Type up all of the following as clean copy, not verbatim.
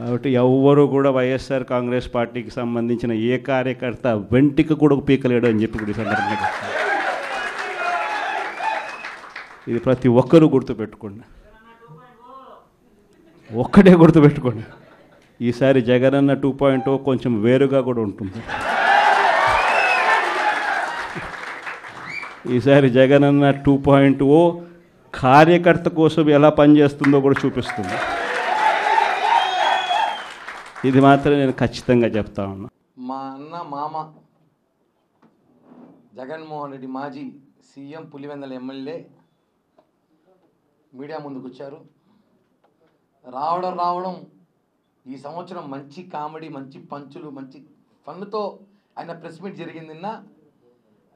కాబట్టి ఎవ్వరూ కూడా వైఎస్ఆర్ కాంగ్రెస్ పార్టీకి సంబంధించిన ఏ కార్యకర్త వెంటికి కూడా పీకలేడు అని చెప్పి కూడా ఈ సందర్భంగా చెప్తాను. ఇది ప్రతి ఒక్కరూ గుర్తుపెట్టుకోండి, ఒక్కటే గుర్తుపెట్టుకోండి. ఈసారి జగనన్న 2.0 కొంచెం వేరుగా కూడా ఉంటుంది. ఈసారి జగనన్న 2.0 కార్యకర్త కోసం ఎలా పనిచేస్తుందో కూడా చూపిస్తుంది. ఇది మాత్రం నేను ఖచ్చితంగా చెప్తా ఉన్నా. మా అన్న మామ జగన్మోహన్ రెడ్డి మాజీ సీఎం పులివెందుల ఎమ్మెల్యే మీడియా ముందుకు వచ్చారు. రావడం ఈ సంవత్సరం మంచి కామెడీ, మంచి పంచులు, మంచి ఫన్నుతో ఆయన ప్రెస్ మీట్ జరిగింది. నిన్న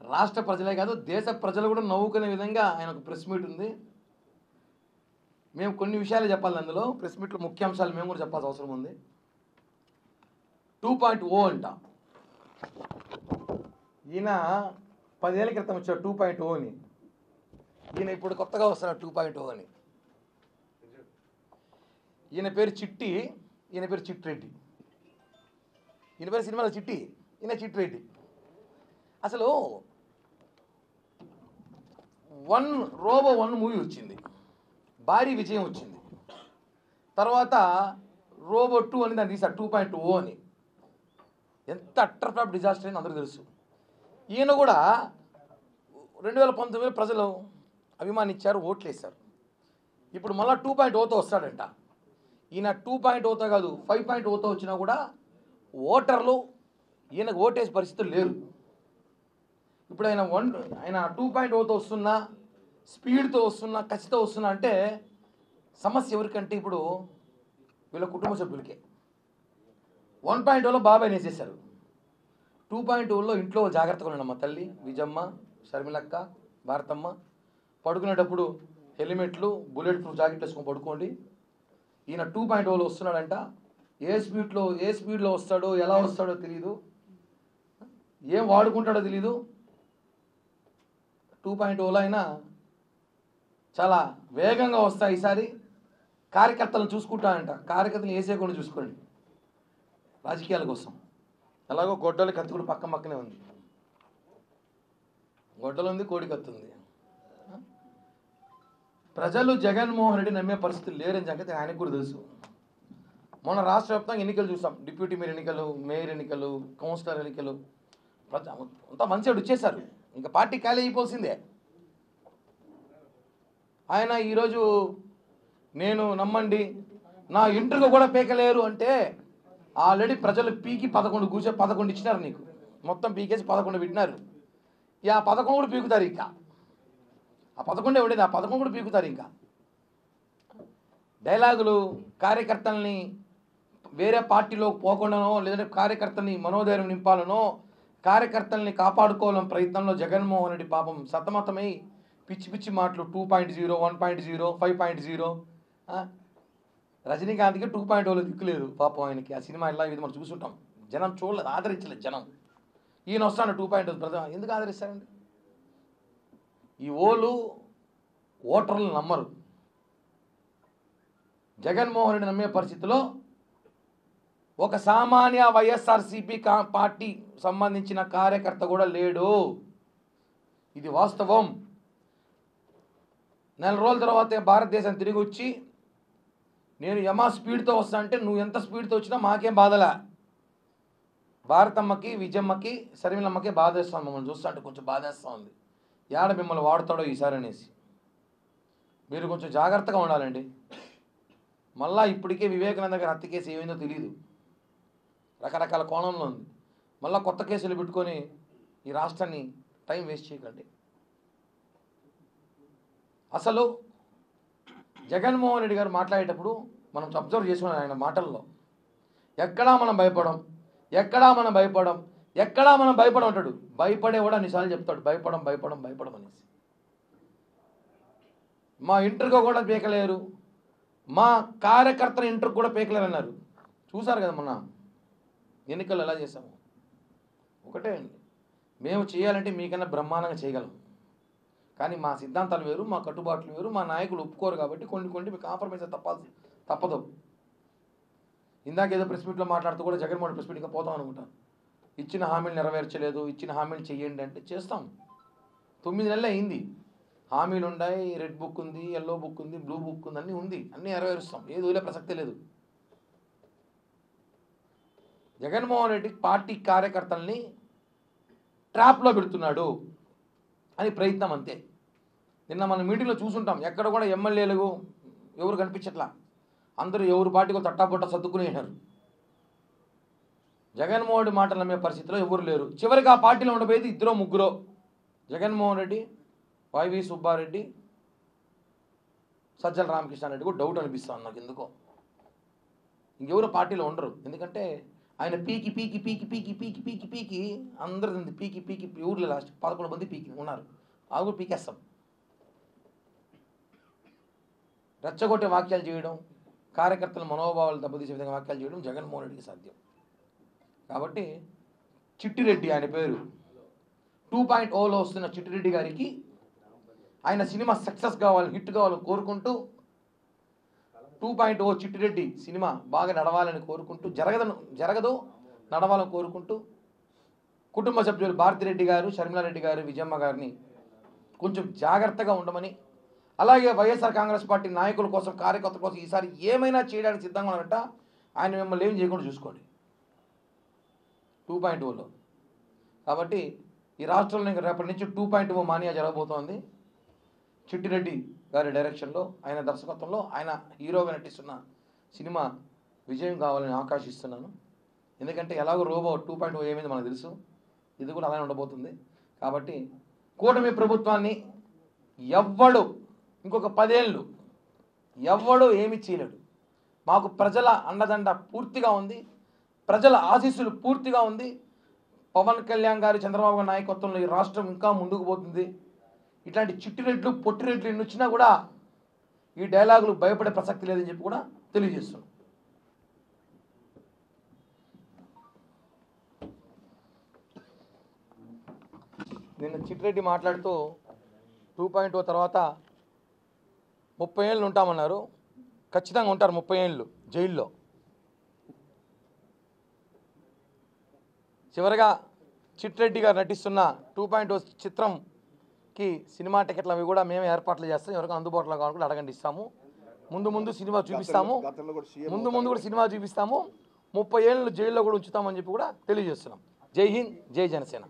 రాష్ట్ర ప్రజలే కాదు దేశ ప్రజలు కూడా నవ్వుకునే విధంగా ఆయన ఒక ప్రెస్ మీట్ ఉంది. మేము కొన్ని విషయాలు చెప్పాలి అందులో. ప్రెస్ మీట్లో ముఖ్యాంశాలు మేము కూడా చెప్పాల్సిన అవసరం ఉంది. 2.0 అంట. ఈయన 10 ఏళ్ళ క్రితం వచ్చాడు 2.0 అని. ఈయన ఇప్పుడు కొత్తగా వస్తున్నాడు 2.0 అని. ఈయన పేరు చిట్టి, ఈయన పేరు చిట్రెడ్డి. ఈయన పేరు సినిమాలో చిట్టి, ఈయన చిట్రెడ్డి. అసలు రోబో 1 మూవీ వచ్చింది, భారీ విజయం వచ్చింది. తర్వాత రోబో 2 అని దాన్ని తీశారు 2.0 అని. ఎంత అట్టర్ ఫ్లాప్ డిజాస్టర్ అని అందరూ తెలుసు. ఈయన కూడా 2019 ప్రజలు అభిమానించారు, ఓట్లు వేశారు. ఇప్పుడు మళ్ళీ 2.0తో వస్తాడంట. ఈయన 2.0తో కాదు 5.0తో వచ్చినా కూడా ఓటర్లు ఈయనకు ఓటేసే పరిస్థితులు లేరు. ఇప్పుడు ఆయన 2.0తో వస్తున్నా, స్పీడ్తో వస్తున్నా, కసితో వస్తున్నా అంటే సమస్య ఎవరికంటే ఇప్పుడు వీళ్ళ కుటుంబ సభ్యులకే. 1.0లో బాబాయ్ వేసేసారు. 2.0లో ఇంట్లో జాగ్రత్తగా ఉండమ్మా తల్లి, విజమ్మ, షర్మిలక్క, భారతమ్మ. పడుకునేటప్పుడు హెల్మెట్లు, బుల్లెట్ ప్రూఫ్ జాకెట్ వేసుకొని పడుకోండి. ఈయన 2.0లో వస్తున్నాడంట. ఏ స్పీడ్లో వస్తాడో, ఎలా వస్తాడో తెలియదు, ఏం వాడుకుంటాడో తెలీదు. 2.0లో అయినా చాలా వేగంగా వస్తాయి. ఈసారి కార్యకర్తలను చూసుకుంటాడంట. కార్యకర్తలు వేసేయకుండా చూసుకోండి రాజకీయాల కోసం. అలాగో గొడ్డలి కత్తి కూడా పక్కనే ఉంది. గొడ్డలు ఉంది, కోడి కత్తి ఉంది. ప్రజలు జగన్మోహన్ రెడ్డి నమ్మే పరిస్థితులు లేరని సంగతి ఆయనకు కూడా తెలుసు. మొన్న రాష్ట్ర వ్యాప్తంగా ఎన్నికలు చూసాం. డిప్యూటీ మేయర్ ఎన్నికలు, మేయర్ ఎన్నికలు, కౌన్సిలర్ ఎన్నికలు, అంతా మంచిగా వచ్చేసారు. ఇంకా పార్టీ ఖాళీ అయిపోవాల్సిందే. ఆయన ఈరోజు నేను నమ్మండి నా ఇంటర్వ్యూ కూడా పీకలేరు అంటే ఆల్రెడీ ప్రజలు పీకి 11 ఇచ్చినారు నీకు. మొత్తం పీకేసి 11 పెట్టినారు. ఆ 11 కూడా పీకుతారు. ఇంకా ఆ 11 ఉండేది, ఆ 11 కూడా పీకుతారు. ఇంకా డైలాగులు కార్యకర్తల్ని వేరే పార్టీలో పోకుండానో, లేదంటే కార్యకర్తల్ని మనోధైర్యం నింపాలనో, కార్యకర్తల్ని కాపాడుకోవాలని ప్రయత్నంలో జగన్మోహన్ రెడ్డి పాపం సతమతమై పిచ్చి మాటలు 2.0, 1.0, 5.0. రజనీకాంత్కి 2.0లో దిక్కులేదు పాపం ఆయనకి. ఆ సినిమా ఇలా ఇది మనం చూసుంటాం. జనం చూడలేదు, ఆదరించలేదు జనం. ఈయన వస్తాడు 2.0. ప్రజలు ఎందుకు ఆదరిస్తారండి? ఈ ఓటర్లు నమ్మరు. జగన్మోహన్ రెడ్డి నమ్మే పరిస్థితిలో ఒక సామాన్య వైఎస్ఆర్సీపీ పార్టీ సంబంధించిన కార్యకర్త కూడా లేడు. ఇది వాస్తవం. నెల రోజుల తర్వాత భారతదేశం తిరిగి వచ్చి నేను యమా స్పీడ్తో వస్తా అంటే నువ్వు ఎంత స్పీడ్తో వచ్చినా మాకేం బాధలే. భారతమ్మకి, విజయమ్మకి, శర్మిలమ్మకి బాధేస్తాం. మమ్మల్ని చూస్తా అంటే కొంచెం బాధేస్తూ ఉంది. ఏడ మిమ్మల్ని వాడతాడో ఈసారి అనేసి. మీరు కొంచెం జాగ్రత్తగా ఉండాలండి. మళ్ళా ఇప్పటికే వివేకానంద గారి హత్య కేసు ఏమైందో తెలియదు, రకరకాల కోణంలో ఉంది. మళ్ళీ కొత్త కేసులు పెట్టుకొని ఈ రాష్ట్రాన్ని టైం వేస్ట్ చేయకండి. అసలు జగన్మోహన్ రెడ్డి గారు మాట్లాడేటప్పుడు మనం అబ్జర్వ్ చేసుకున్నాం ఆయన మాటల్లో. ఎక్కడా మనం భయపడం అంటాడు. భయపడే కూడా అన్నిసార్లు చెప్తాడు భయపడం అనేసి. మా ఇంటర్వ్యూ కూడా పీకలేరు, మా కార్యకర్తల ఇంటర్వ్యూ కూడా పీకలేరు అన్నారు. చూసారు కదా మొన్న ఎన్నికలు ఎలా చేసాము. ఒకటే అండి, మేము చేయాలంటే మీకన్నా బ్రహ్మాండంగా చేయగలం. కానీ మా సిద్ధాంతాలు వేరు, మా కట్టుబాట్లు వేరు, మా నాయకులు ఒప్పుకోరు. కాబట్టి కొన్ని మీకు కాంప్రమైజ్ తప్పదు. ఇందాక ఏదో ప్రెస్ మీట్లో మాట్లాడుతూ కూడా జగన్మోహన్ ప్రెస్ మీట్గా పోతాం అనుకుంటాను. ఇచ్చిన హామీలు నెరవేర్చలేదు, ఇచ్చిన హామీలు చెయ్యండి అంటే చేస్తాం. 9 నెలలు అయింది. హామీలు ఉన్నాయి, రెడ్ బుక్ ఉంది, ఎల్లో బుక్ ఉంది, బ్లూ బుక్ ఉంది, అన్నీ ఉంది, అన్నీ నెరవేరుస్తాం. ఏది వదిలే ప్రసక్తే లేదు. జగన్మోహన్ రెడ్డి పార్టీ కార్యకర్తల్ని ట్రాప్లో పెడుతున్నాడు అని ప్రయత్నం అంతే. నిన్న మన మీటింగ్లో చూసుంటాం, ఎక్కడ కూడా ఎమ్మెల్యేలు ఎవరు కనిపించట్లా, అందరూ ఎవరు పార్టీకి తట్టాపొట్ట సర్దుకునేసారు. జగన్మోహన్ రెడ్డి మాటలు నమ్మే పరిస్థితిలో ఎవరు లేరు. చివరికి ఆ పార్టీలో ఉండబోయేది 2-3. జగన్మోహన్ రెడ్డి, వైవి సుబ్బారెడ్డి, సజ్జల రామకృష్ణారెడ్డి కూడా డౌట్ అనిపిస్తుంది నాకు ఎందుకో. ఇంకెవరు పార్టీలో ఉండరు. ఎందుకంటే ఆయన పీకి పీకి పీకి పీకి పీకి పీకి పీకి అందరిది పీకి పీకి ఊర్లో లాస్ట్ 11 మంది పీకి ఉన్నారు. అది కూడా పీకేస్తాం. రెచ్చగొట్టే వాక్యాలు చేయడం, కార్యకర్తల మనోభావాలు దెబ్బతీసే విధంగా వాక్యాలు చేయడం జగన్మోహన్ రెడ్డికి సాధ్యం. కాబట్టి చిట్టిరెడ్డి ఆయన పేరు 2.0లో వస్తున్న చిట్టిరెడ్డి గారికి ఆయన సినిమా సక్సెస్ కావాలని, హిట్ కావాలని కోరుకుంటూ 2.0 చిట్టిరెడ్డి సినిమా బాగా నడవాలని కోరుకుంటూ, జరగదు నడవాలని కోరుకుంటూ కుటుంబ సభ్యులు భారతిరెడ్డి గారు, షర్మిలారెడ్డి గారు, విజయమ్మ గారిని కొంచెం జాగ్రత్తగా ఉండమని, అలాగే వైఎస్ఆర్ కాంగ్రెస్ పార్టీ నాయకుల కోసం, కార్యకర్తల కోసం ఈసారి ఏమైనా చేయడానికి సిద్ధంగా ఉన్నారట. ఆయన మిమ్మల్ని ఏం చేయకుండా చూసుకోండి 2.0లో. కాబట్టి ఈ రాష్ట్రంలో ఇంకా రేపటి నుంచి 2.0 మానియా జరగబోతోంది. చిట్టిరెడ్డి గారి డైరెక్షన్లో, ఆయన దర్శకత్వంలో, ఆయన హీరోగా నటిస్తున్న సినిమా విజయం కావాలని ఆకాంక్షిస్తున్నాను. ఎందుకంటే ఎలాగో రోబో 2.0 ఏమైంది మనకు తెలుసు, ఇది కూడా అలానే ఉండబోతుంది. కాబట్టి కూటమి ప్రభుత్వాన్ని ఎవ్వడు ఇంకొక 10 ఏళ్ళు ఎవ్వడు ఏమి చేయలేడు. మాకు ప్రజల అండదండ పూర్తిగా ఉంది, ప్రజల ఆశీస్సులు పూర్తిగా ఉంది. పవన్ కళ్యాణ్ గారి, చంద్రబాబు గారి నాయకత్వంలో ఈ రాష్ట్రం ఇంకా ముందుకు పోతుంది. ఇట్లాంటి చిట్టిరెడ్లు, పొట్టిరెడ్లు ఎన్ని వచ్చినా కూడా ఈ డైలాగులు భయపడే ప్రసక్తి లేదని చెప్పి కూడా తెలియజేస్తున్నాం. నిన్న చిట్టిరెడ్డి మాట్లాడుతూ 2.0 తర్వాత 30 ఏళ్ళు ఉంటామన్నారు. ఖచ్చితంగా ఉంటారు 30 ఏళ్ళు జైల్లో. చివరగా చిట్టిరెడ్డి గారు నటిస్తున్న 2.0 చిత్రంకి సినిమా టికెట్లు అవి కూడా మేమే ఏర్పాట్లు చేస్తాం. ఎవరికి అందుబాటులో కావాలని అడగండి, ఇస్తాము. ముందు సినిమా చూపిస్తాము, ముందు కూడా సినిమా చూపిస్తాము. 30 ఏళ్ళు జైల్లో కూడా ఉంచుతామని చెప్పి కూడా తెలియజేస్తున్నాం. జై హింద్, జై జనసేన.